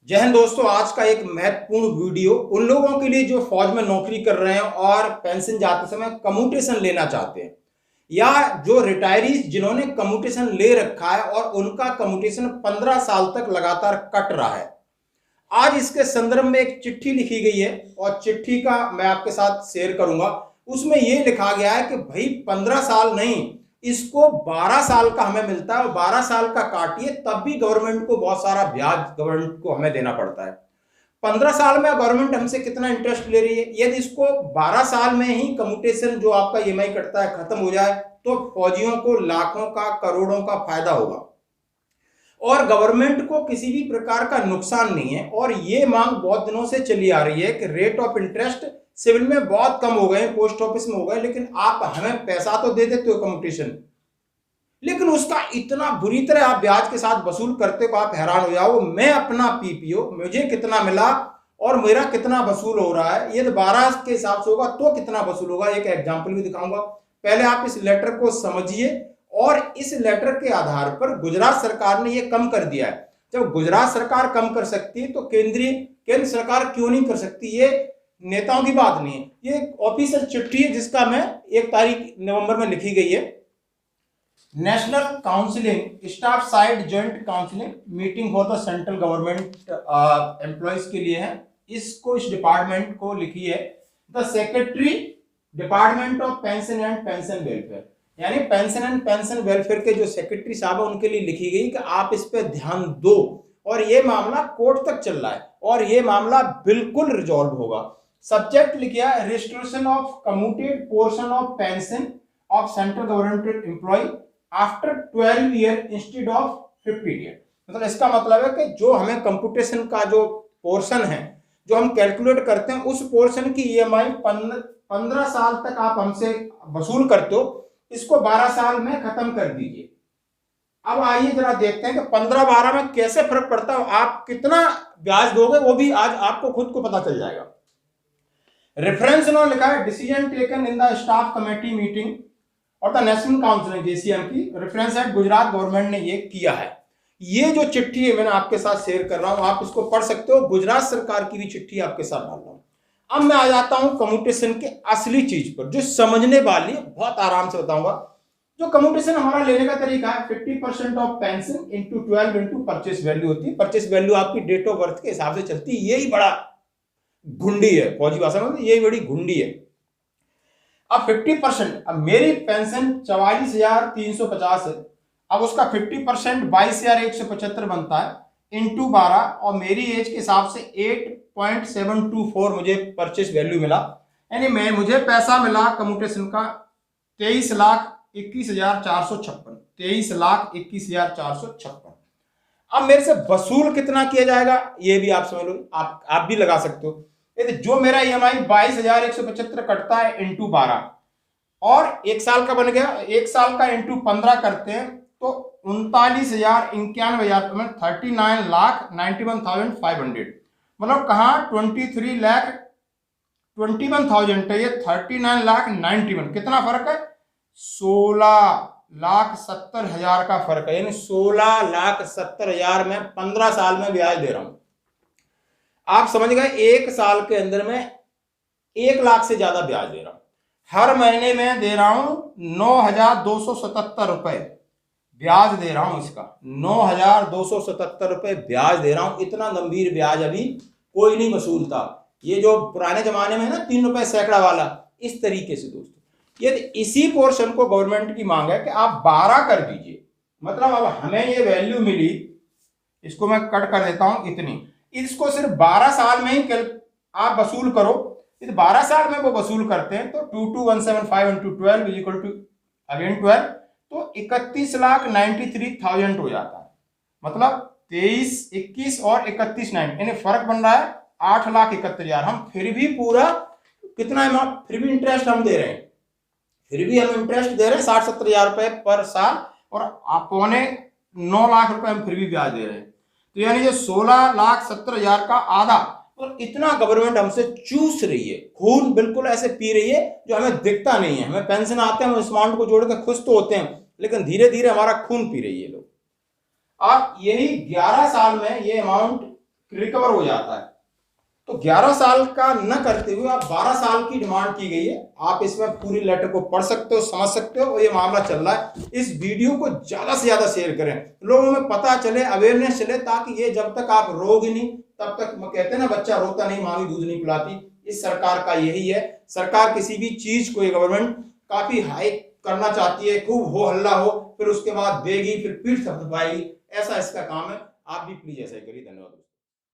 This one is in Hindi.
जय हिंद दोस्तों। आज का एक महत्वपूर्ण वीडियो उन लोगों के लिए जो फौज में नौकरी कर रहे हैं और पेंशन जाते समय कम्यूटेशन लेना चाहते हैं, या जो रिटायरीज जिन्होंने कम्यूटेशन ले रखा है और उनका कम्यूटेशन 15 साल तक लगातार कट रहा है। आज इसके संदर्भ में एक चिट्ठी लिखी गई है और चिट्ठी का मैं आपके साथ शेयर करूंगा। उसमें यह लिखा गया है कि भाई 15 साल नहीं, इसको 12 साल का हमें मिलता है और 12 साल का काटिए तब भी गवर्नमेंट को बहुत सारा ब्याज गवर्नमेंट को हमें देना पड़ता है। 15 साल में गवर्नमेंट हमसे कितना इंटरेस्ट ले रही है। यदि इसको 12 साल में ही कम्यूटेशन जो आपका ईएमआई कटता है खत्म हो जाए तो फौजियों को लाखों का करोड़ों का फायदा होगा और गवर्नमेंट को किसी भी प्रकार का नुकसान नहीं है। और ये मांग बहुत दिनों से चली आ रही है कि रेट ऑफ इंटरेस्ट सिविल में बहुत कम हो गए, पोस्ट ऑफिस में हो गए, लेकिन आप हमें पैसा तो दे देते हो कम्यूटेशन, लेकिन उसका इतना बुरी तरह आप ब्याज के साथ वसूल करते हो, आप हैरान हो जाओ। मैं अपना पीपीओ मुझे कितना मिला और मेरा कितना वसूल हो रहा है, ये 12 के हिसाब से होगा तो कितना वसूल होगा। एक एग्जाम्पल भी दिखाऊंगा। पहले आप इस लेटर को समझिए और इस लेटर के आधार पर गुजरात सरकार ने यह कम कर दिया है। जब गुजरात सरकार कम कर सकती है तो केंद्र सरकार क्यों नहीं कर सकती। ये नेताओं की बात नहीं है, ये ऑफिशियल चिट्ठी है जिसका मैं 1 तारीख नवंबर में लिखी गई है। National counselling staff side joint counselling meeting for the central government employees के लिए है। इसको इस डिपार्टमेंट को लिखी है the secretary department of pension and pension welfare, यानी पेंशन एंड पेंशन वेलफेयर के जो सेक्रेटरी साहब है उनके लिए लिखी गई कि आप इस पे ध्यान दो और ये मामला कोर्ट तक चल रहा है और ये मामला बिल्कुल रिजॉल्व होगा। सब्जेक्ट लिखा है restoration of commuted portion of pension of central government employee after 12 year instead of 50 year. मतलब इसका मतलब है कि जो हमें कंप्यूटेशन का जो पोर्शन है जो हम कैलकुलेट करते हैं उस पोर्शन की ईएमआई 15 साल तक आप हमसे वसूल करते हो, इसको 12 साल में खत्म कर दीजिए। अब आइए जरा देखते हैं कि 15-12 में कैसे फर्क पड़ता है, आप कितना ब्याज दोगे वो भी आज आपको खुद को पता चल जाएगा। रेफरेंस उन्होंने लिखा है decision taken in the staff committee meeting और द नेशनल काउंसिल जेसीएम की रेफरेंस है गुजरात गवर्नमेंट ने ये किया है। ये जो चिट्ठी है मैंने आपके साथ शेयर कर रहा हूं, आप इसको पढ़ सकते हो। गुजरात सरकार की भी चिट्ठी आपके साथ डाल रहा हूं। अब मैं आ जाता हूं कम्यूटेशन के असली चीज पर जो समझने वाली है, बहुत आराम से बताऊंगा। जो कम्यूटेशन हमारा लेने का तरीका है 50% of pension into 12 into purchase value होती है। परचेस वैल्यू आपकी डेट ऑफ बर्थ के हिसाब से चलती है। यही बड़ा घुंडी है फौजी भाषा में, यही बड़ी घुंडी है। अब 50%, अब मेरी पेंशन 44,350 है, अब उसका 50% 22,175 बनता है इंटू 12 और मेरी एज के हिसाब से 8.724 मुझे परचेस वैल्यू मिला, यानी मुझे पैसा मिला कम्यूटेशन का 23,21,456। 23,21,456। अब मेरे से वसूल कितना किया जाएगा ये भी आप समझ लो, आप भी लगा सकते हो। यदि जो मेरा ईएमआई 22,175 कटता है इंटू 12 और 1 साल का बन गया, 1 साल का इंटू 15 करते हैं तो 39,91,000 39,91,500। मतलब कहाँ 23,21,000 है, ये 39,91,000। कितना फर्क है? 16,70,000 का फर्क है, यानी 16,70,000 में 15 साल में ब्याज दे रहा हूं। आप समझ गए, 1 साल के अंदर में 1 लाख से ज्यादा ब्याज दे रहा हूं। हर महीने में दे रहा हूं 9,277 रुपए ब्याज दे रहा हूं। इसका 9,277 रुपए ब्याज दे रहा हूं। इतना गंभीर ब्याज अभी कोई नहीं वसूलता। ये जो पुराने जमाने में है ना 3 रुपए सैकड़ा वाला, इस तरीके से दोस्तों यदि इसी पोर्शन को गवर्नमेंट की मांग है कि आप 12 कर दीजिए, मतलब अब हमें ये वैल्यू मिली, इसको मैं कट कर देता हूं इतनी, इसको सिर्फ 12 साल में ही आप वसूल करो। यदि 12 साल में वो वसूल करते हैं तो 22,175 into 12 is equal to again 12, तो 31,93,000 हो जाता है। मतलब 23, 21 और 31,9, यानी फर्क बन रहा है 8,71,000। हम फिर भी पूरा कितना है, फिर भी इंटरेस्ट हम दे रहे हैं, फिर भी हम इंटरेस्ट दे रहे हैं 60-70,000 रुपए पर साल और पौने 9 लाख रुपए हम फिर भी ब्याज दे रहे हैं। तो यानी जो 16,70,000 का आधा, और इतना गवर्नमेंट हमसे चूस रही है, खून बिल्कुल ऐसे पी रही है जो हमें दिखता नहीं है। हमें पेंशन आते हैं, हम इस अमाउंट को जोड़ के खुश तो होते हैं, लेकिन धीरे धीरे हमारा खून पी रही है लोग। अब यही 11 साल में ये अमाउंट रिकवर हो जाता है। तो 11 साल का न करते हुए आप 12 साल की डिमांड की गई है। आप इसमें पूरी लेटर को पढ़ सकते हो, समझ सकते हो, और ये मामला चल रहा है। इस वीडियो को ज्यादा से ज्यादा शेयर करें, लोगों में पता चले, अवेयरनेस चले, ताकि ये जब तक आप रोगे नहीं तब तक, कहते हैं ना, बच्चा रोता नहीं माँ भी दूध नहीं पिलाती। इस सरकार का यही है। सरकार किसी भी चीज को, गवर्नमेंट काफी हाई करना चाहती है, खूब हो हल्ला हो, फिर उसके बाद देगी, फिर पीठ थपथपाएगी। ऐसा इसका काम है। आप भी प्लीज ऐसा ही करिए। धन्यवाद।